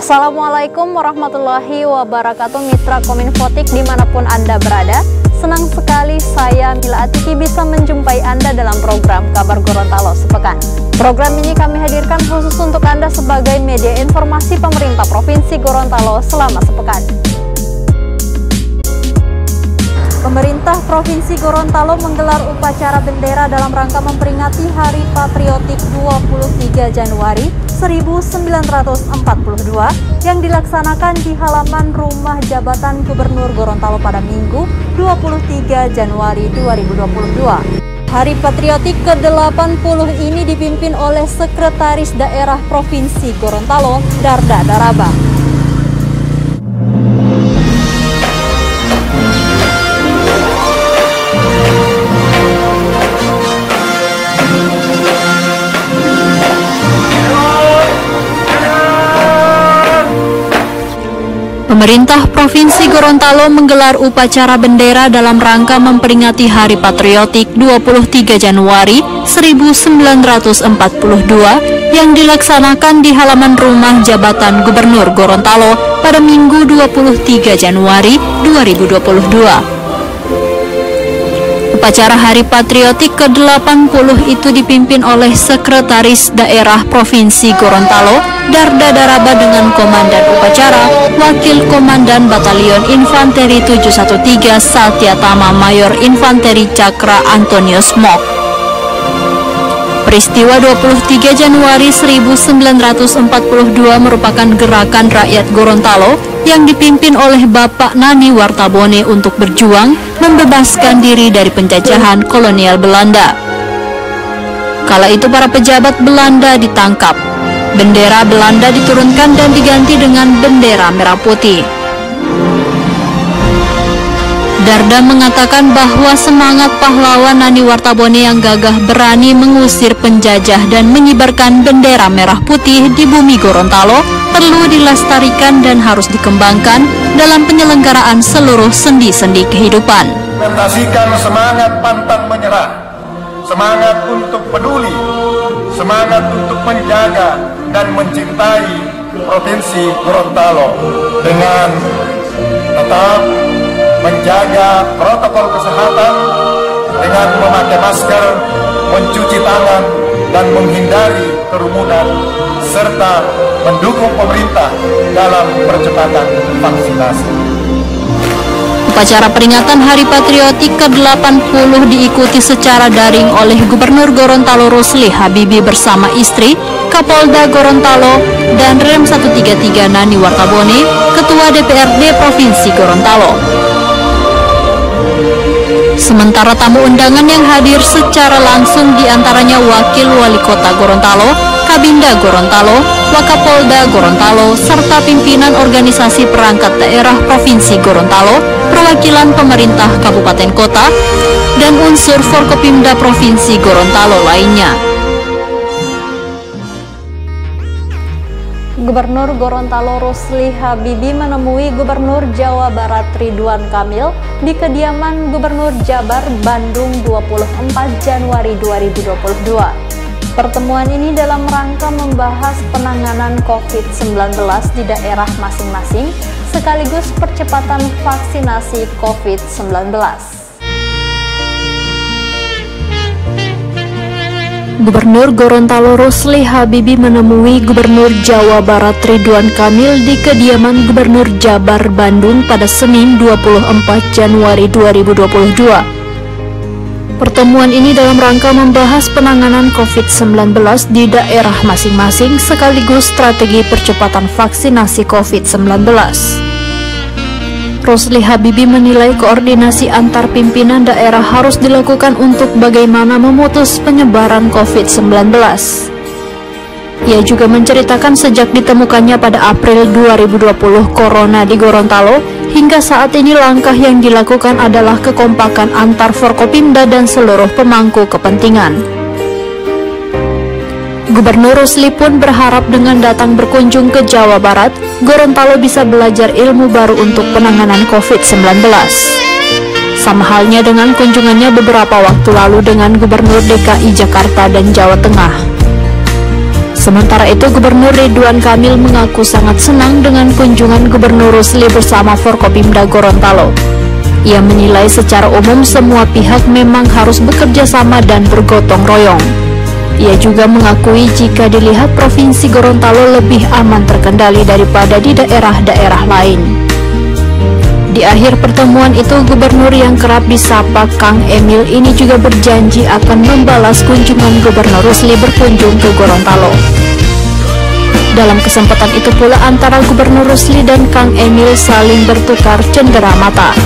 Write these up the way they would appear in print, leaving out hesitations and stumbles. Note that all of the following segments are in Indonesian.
Assalamualaikum warahmatullahi wabarakatuh, Mitra Kominfotik dimanapun Anda berada. Senang sekali saya Mila Atiki bisa menjumpai Anda dalam program Kabar Gorontalo Sepekan. Program ini kami hadirkan khusus untuk Anda sebagai media informasi pemerintah Provinsi Gorontalo selama sepekan. Pemerintah Provinsi Gorontalo menggelar upacara bendera dalam rangka memperingati Hari Patriotik 23 Januari 1942 yang dilaksanakan di halaman rumah jabatan Gubernur Gorontalo pada Minggu 23 Januari 2022. Hari Patriotik ke-80 ini dipimpin oleh Sekretaris Daerah Provinsi Gorontalo, Darda Daraba. Pemerintah Provinsi Gorontalo menggelar upacara bendera dalam rangka memperingati Hari Patriotik 23 Januari 1942 yang dilaksanakan di halaman rumah jabatan Gubernur Gorontalo pada Minggu 23 Januari 2022. Upacara Hari Patriotik ke-80 itu dipimpin oleh Sekretaris Daerah Provinsi Gorontalo, Darda Daraba, dengan Komandan Upacara, Wakil Komandan Batalion Infanteri 713 Satyatama Mayor Infanteri Cakra Antonius Mok. Peristiwa 23 Januari 1942 merupakan gerakan rakyat Gorontalo yang dipimpin oleh Bapak Nani Wartabone untuk berjuang membebaskan diri dari penjajahan kolonial Belanda. Kala itu para pejabat Belanda ditangkap. Bendera Belanda diturunkan dan diganti dengan bendera merah putih. Darda mengatakan bahwa semangat pahlawan Nani Wartabone yang gagah berani mengusir penjajah dan mengibarkan bendera merah putih di bumi Gorontalo perlu dilestarikan dan harus dikembangkan dalam penyelenggaraan seluruh sendi-sendi kehidupan. Implementasikan semangat pantang menyerah, semangat untuk peduli, semangat untuk menjaga dan mencintai Provinsi Gorontalo dengan tetap menjaga protokol kesehatan dengan memakai masker, mencuci tangan, dan menghindari kerumunan, serta mendukung pemerintah dalam percepatan vaksinasi. Upacara peringatan Hari Patriotik ke-80 diikuti secara daring oleh Gubernur Gorontalo Rusli Habibi bersama istri, Kapolda Gorontalo, dan Rem 133 Nani Wartabone, Ketua DPRD Provinsi Gorontalo. Sementara tamu undangan yang hadir secara langsung diantaranya Wakil Wali Kota Gorontalo, Kabinda Gorontalo, Wakapolda Gorontalo, serta pimpinan organisasi perangkat daerah Provinsi Gorontalo, perwakilan pemerintah kabupaten kota, dan unsur Forkopimda Provinsi Gorontalo lainnya. Gubernur Gorontalo Rusli Habibi menemui Gubernur Jawa Barat Ridwan Kamil di kediaman Gubernur Jabar Bandung 24 Januari 2022. Pertemuan ini dalam rangka membahas penanganan COVID-19 di daerah masing-masing sekaligus percepatan vaksinasi COVID-19. Gubernur Gorontalo Rusli Habibi menemui Gubernur Jawa Barat Ridwan Kamil di kediaman Gubernur Jabar Bandung pada Senin 24 Januari 2022. Pertemuan ini dalam rangka membahas penanganan COVID-19 di daerah masing-masing sekaligus strategi percepatan vaksinasi COVID-19. Rusli Habibi menilai koordinasi antar pimpinan daerah harus dilakukan untuk bagaimana memutus penyebaran COVID-19. Ia juga menceritakan sejak ditemukannya pada April 2020 corona di Gorontalo, hingga saat ini langkah yang dilakukan adalah kekompakan antar Forkopimda dan seluruh pemangku kepentingan. Gubernur Rusli pun berharap dengan datang berkunjung ke Jawa Barat, Gorontalo bisa belajar ilmu baru untuk penanganan COVID-19. Sama halnya dengan kunjungannya beberapa waktu lalu dengan Gubernur DKI Jakarta dan Jawa Tengah. Sementara itu, Gubernur Ridwan Kamil mengaku sangat senang dengan kunjungan Gubernur Rusli bersama Forkopimda Gorontalo. Ia menilai secara umum semua pihak memang harus bekerja sama dan bergotong royong. Ia juga mengakui jika dilihat Provinsi Gorontalo lebih aman terkendali daripada di daerah-daerah lain. Di akhir pertemuan itu, Gubernur yang kerap disapa Kang Emil ini juga berjanji akan membalas kunjungan Gubernur Rusli berkunjung ke Gorontalo. Dalam kesempatan itu pula antara Gubernur Rusli dan Kang Emil saling bertukar cendera mata.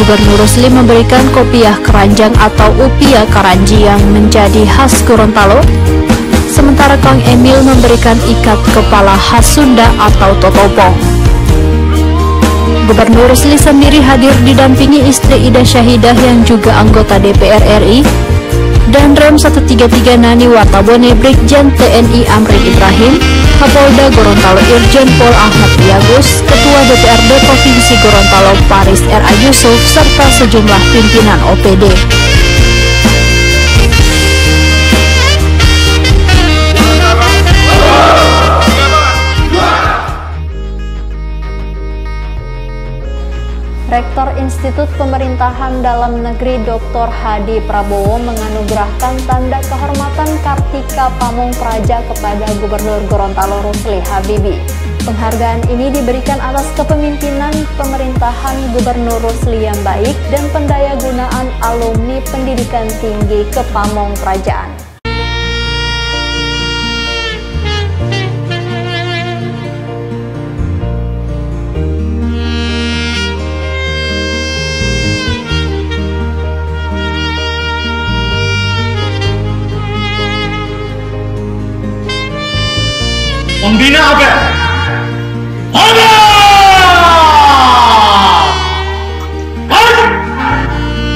Gubernur Rusli memberikan kopiah keranjang atau upia karanji yang menjadi khas Gorontalo, sementara Kang Emil memberikan ikat kepala khas Sunda atau totopong. Gubernur Rusli sendiri hadir didampingi istri Ida Syahidah yang juga anggota DPR RI, dan Rem 133 Nani Wartabone Brigjen TNI Amrin Ibrahim, Kapolda Gorontalo Irjen Pol Ahmad Yagus, Ketua DPRD Provinsi Gorontalo Paris R.A. Yusuf, serta sejumlah pimpinan OPD. Rektor Institut Pemerintahan Dalam Negeri Dr. Hadi Prabowo menganugerahkan tanda kehormatan Kartika Pamung Praja kepada Gubernur Gorontalo Rusli Habibie. Penghargaan ini diberikan atas kepemimpinan pemerintahan Gubernur Rusli yang baik dan pendayagunaan alumni pendidikan tinggi Kepamong Prajaan. Pembina apa?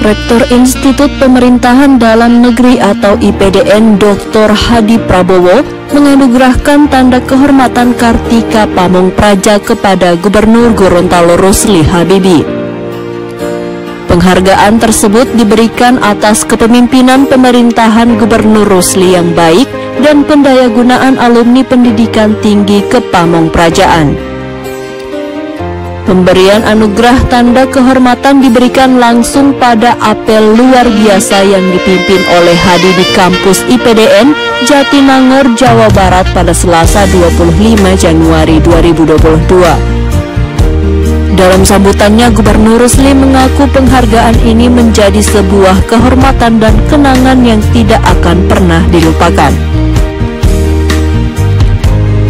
Rektor Institut Pemerintahan Dalam Negeri atau IPDN Dr. Hadi Prabowo menganugerahkan tanda kehormatan Kartika Pamung Praja kepada Gubernur Gorontalo Rusli Habibie. Penghargaan tersebut diberikan atas kepemimpinan pemerintahan Gubernur Rusli yang baik dan pendayagunaan alumni pendidikan tinggi Kepamong Prajaan. Pemberian anugerah tanda kehormatan diberikan langsung pada apel luar biasa yang dipimpin oleh Hadi di kampus IPDN Jatinangor, Jawa Barat pada Selasa 25 Januari 2022. Dalam sambutannya, Gubernur Rusli mengaku penghargaan ini menjadi sebuah kehormatan dan kenangan yang tidak akan pernah dilupakan.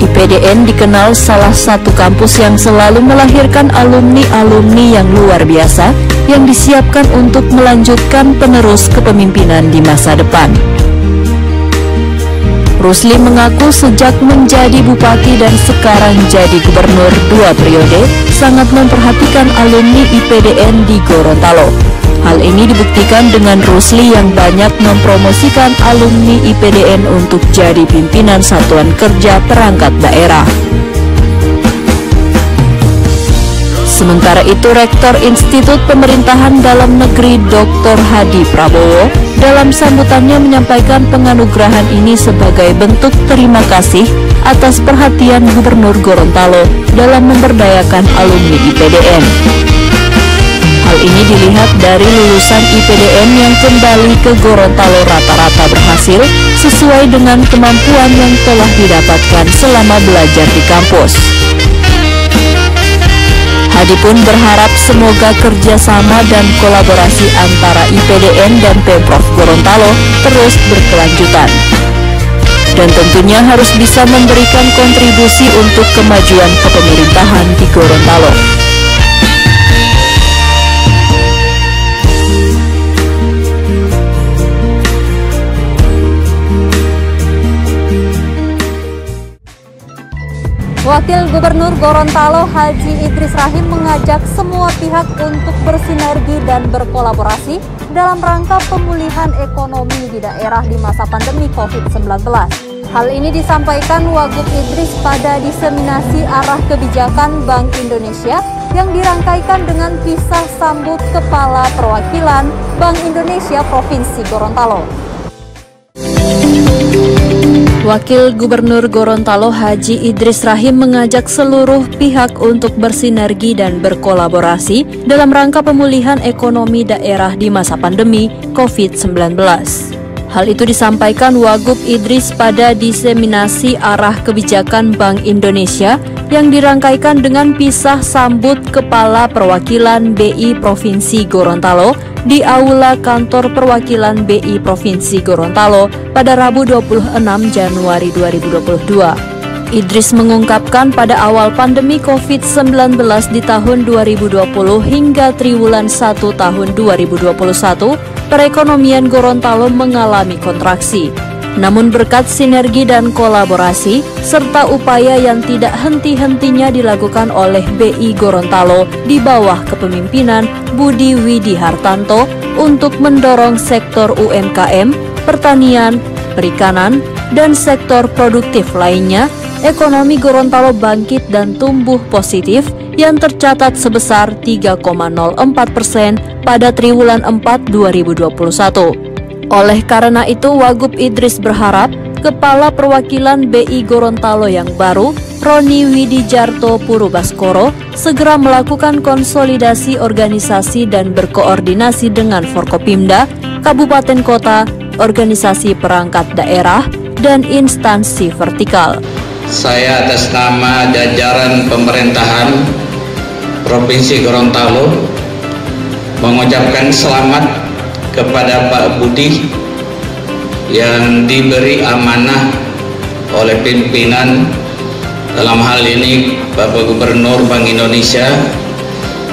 IPDN dikenal salah satu kampus yang selalu melahirkan alumni-alumni yang luar biasa yang disiapkan untuk melanjutkan penerus kepemimpinan di masa depan. Rusli mengaku sejak menjadi bupati dan sekarang jadi gubernur 2 periode, sangat memperhatikan alumni IPDN di Gorontalo. Hal ini dibuktikan dengan Rusli yang banyak mempromosikan alumni IPDN untuk jadi pimpinan satuan kerja perangkat daerah. Sementara itu, Rektor Institut Pemerintahan Dalam Negeri Dr. Hadi Prabowo dalam sambutannya menyampaikan penganugerahan ini sebagai bentuk terima kasih atas perhatian Gubernur Gorontalo dalam memberdayakan alumni IPDN. Hal ini dilihat dari lulusan IPDN yang kembali ke Gorontalo rata-rata berhasil sesuai dengan kemampuan yang telah didapatkan selama belajar di kampus. Hadi pun berharap semoga kerjasama dan kolaborasi antara IPDN dan Pemprov Gorontalo terus berkelanjutan. Dan tentunya harus bisa memberikan kontribusi untuk kemajuan kepemerintahan di Gorontalo. Wakil Gubernur Gorontalo Haji Idris Rahim mengajak semua pihak untuk bersinergi dan berkolaborasi dalam rangka pemulihan ekonomi di daerah di masa pandemi COVID-19. Hal ini disampaikan Wagub Idris pada diseminasi arah kebijakan Bank Indonesia yang dirangkaikan dengan pisah sambut Kepala Perwakilan Bank Indonesia Provinsi Gorontalo. Wakil Gubernur Gorontalo Haji Idris Rahim mengajak seluruh pihak untuk bersinergi dan berkolaborasi dalam rangka pemulihan ekonomi daerah di masa pandemi COVID-19. Hal itu disampaikan Wagub Idris pada diseminasi arah kebijakan Bank Indonesia yang dirangkaikan dengan pisah sambut Kepala Perwakilan BI Provinsi Gorontalo di Aula Kantor Perwakilan BI Provinsi Gorontalo pada Rabu 26 Januari 2022. Idris mengungkapkan pada awal pandemi COVID-19 di tahun 2020 hingga triwulan 1 tahun 2021, perekonomian Gorontalo mengalami kontraksi. Namun berkat sinergi dan kolaborasi, serta upaya yang tidak henti-hentinya dilakukan oleh BI Gorontalo di bawah kepemimpinan Budi Widi Hartanto untuk mendorong sektor UMKM, pertanian, perikanan, dan sektor produktif lainnya, ekonomi Gorontalo bangkit dan tumbuh positif yang tercatat sebesar 3,04% pada triwulan 4 2021. Oleh karena itu, Wagub Idris berharap Kepala Perwakilan BI Gorontalo yang baru, Roni Widijarto Purubaskoro, segera melakukan konsolidasi organisasi dan berkoordinasi dengan Forkopimda, kabupaten kota, organisasi perangkat daerah, dan instansi vertikal. Saya atas nama jajaran pemerintahan Provinsi Gorontalo mengucapkan selamat kepada Pak Budi yang diberi amanah oleh pimpinan, dalam hal ini Bapak Gubernur Bank Indonesia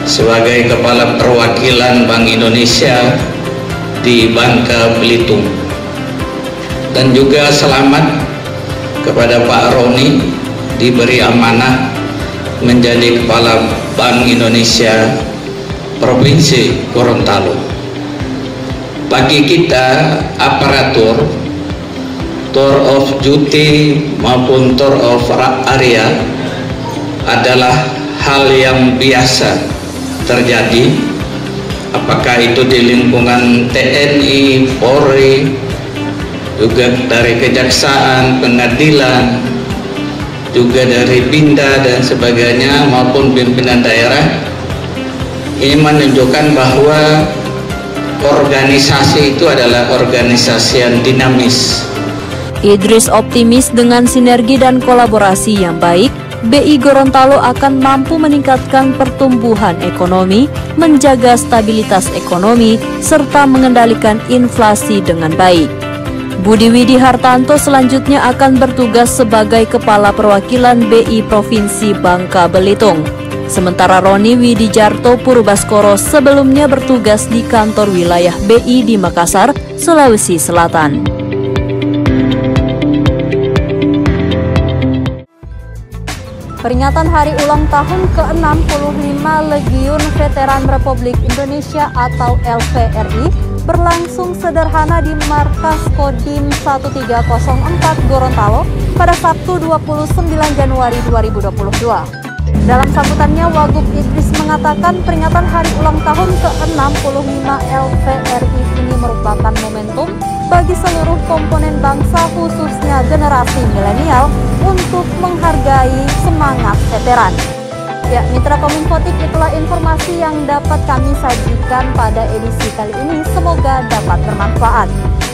sebagai Kepala Perwakilan Bank Indonesia di Bangka Belitung, dan juga selamat kepada Pak Roni diberi amanah menjadi Kepala Bank Indonesia Provinsi Gorontalo. Bagi kita aparatur, tour of duty maupun tour of area adalah hal yang biasa terjadi, apakah itu di lingkungan TNI, Polri, juga dari kejaksaan, pengadilan, juga dari Binda dan sebagainya, maupun pimpinan daerah. Ini menunjukkan bahwa organisasi itu adalah organisasi yang dinamis. Idris optimis dengan sinergi dan kolaborasi yang baik, BI Gorontalo akan mampu meningkatkan pertumbuhan ekonomi, menjaga stabilitas ekonomi, serta mengendalikan inflasi dengan baik. Budi Widi Hartanto selanjutnya akan bertugas sebagai Kepala Perwakilan BI Provinsi Bangka Belitung. Sementara Roni Widijarto Purubaskoro sebelumnya bertugas di kantor wilayah BI di Makassar, Sulawesi Selatan. Peringatan hari ulang tahun ke-65 Legiun Veteran Republik Indonesia atau LVRI berlangsung sederhana di Markas Kodim 1304 Gorontalo pada Sabtu 29 Januari 2022. Dalam sambutannya, Wagub Idris mengatakan peringatan hari ulang tahun ke-65 LVRI ini merupakan momentum bagi seluruh komponen bangsa, khususnya generasi milenial, untuk menghargai semangat veteran. Ya, Mitra Kominfotik, itulah informasi yang dapat kami sajikan pada edisi kali ini. Semoga dapat bermanfaat.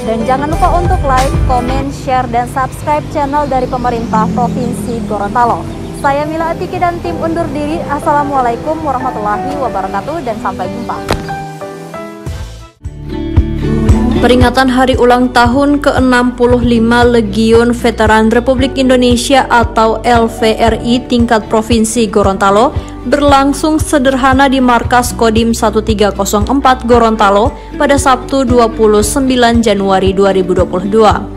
Dan jangan lupa untuk like, komen, share, dan subscribe channel dari pemerintah Provinsi Gorontalo. Saya Mila Atiki dan tim undur diri. Assalamualaikum warahmatullahi wabarakatuh dan sampai jumpa. Peringatan Hari Ulang Tahun ke-65 Legiun Veteran Republik Indonesia atau LVRI tingkat Provinsi Gorontalo berlangsung sederhana di Markas Kodim 1304 Gorontalo pada Sabtu 29 Januari 2022.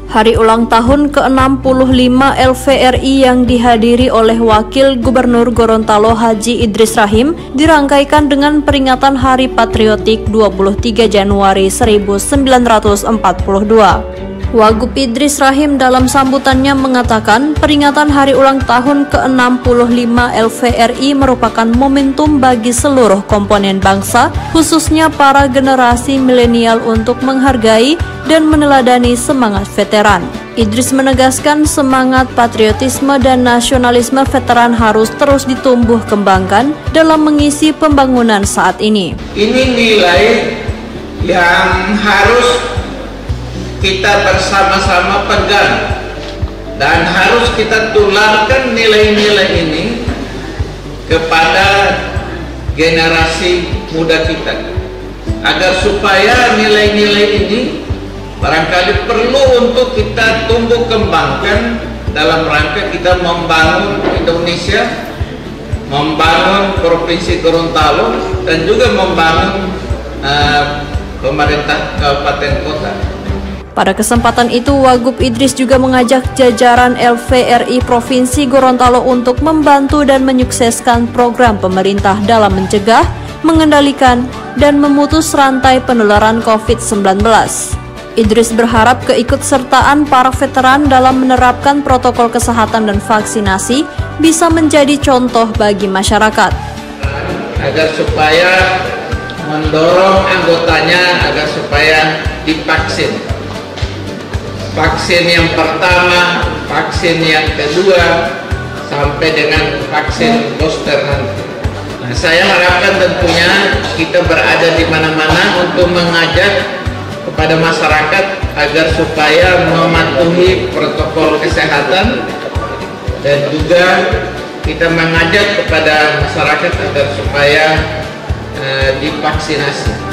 Hari ulang tahun ke-65 LVRI yang dihadiri oleh Wakil Gubernur Gorontalo Haji Idris Rahim dirangkaikan dengan peringatan Hari Patriotik 23 Januari 1942. Wagub Idris Rahim dalam sambutannya mengatakan peringatan hari ulang tahun ke-65 LVRI merupakan momentum bagi seluruh komponen bangsa, khususnya para generasi milenial untuk menghargai dan meneladani semangat veteran. Idris menegaskan semangat patriotisme dan nasionalisme veteran harus terus ditumbuh kembangkan dalam mengisi pembangunan saat ini. Ini nilai yang harus kita bersama-sama pegang dan harus kita tularkan nilai-nilai ini kepada generasi muda kita, agar supaya nilai-nilai ini barangkali perlu untuk kita tumbuh kembangkan dalam rangka kita membangun Indonesia, membangun Provinsi Gorontalo, dan juga membangun pemerintah kabupaten kota. Pada kesempatan itu, Wagub Idris juga mengajak jajaran LVRI Provinsi Gorontalo untuk membantu dan menyukseskan program pemerintah dalam mencegah, mengendalikan, dan memutus rantai penularan COVID-19. Idris berharap keikutsertaan para veteran dalam menerapkan protokol kesehatan dan vaksinasi bisa menjadi contoh bagi masyarakat. Agar supaya mendorong anggotanya agar supaya divaksin. Vaksin yang pertama, vaksin yang kedua, sampai dengan vaksin booster nanti. Nah, saya harapkan tentunya kita berada di mana-mana untuk mengajak kepada masyarakat agar supaya mematuhi protokol kesehatan, dan juga kita mengajak kepada masyarakat agar supaya divaksinasi.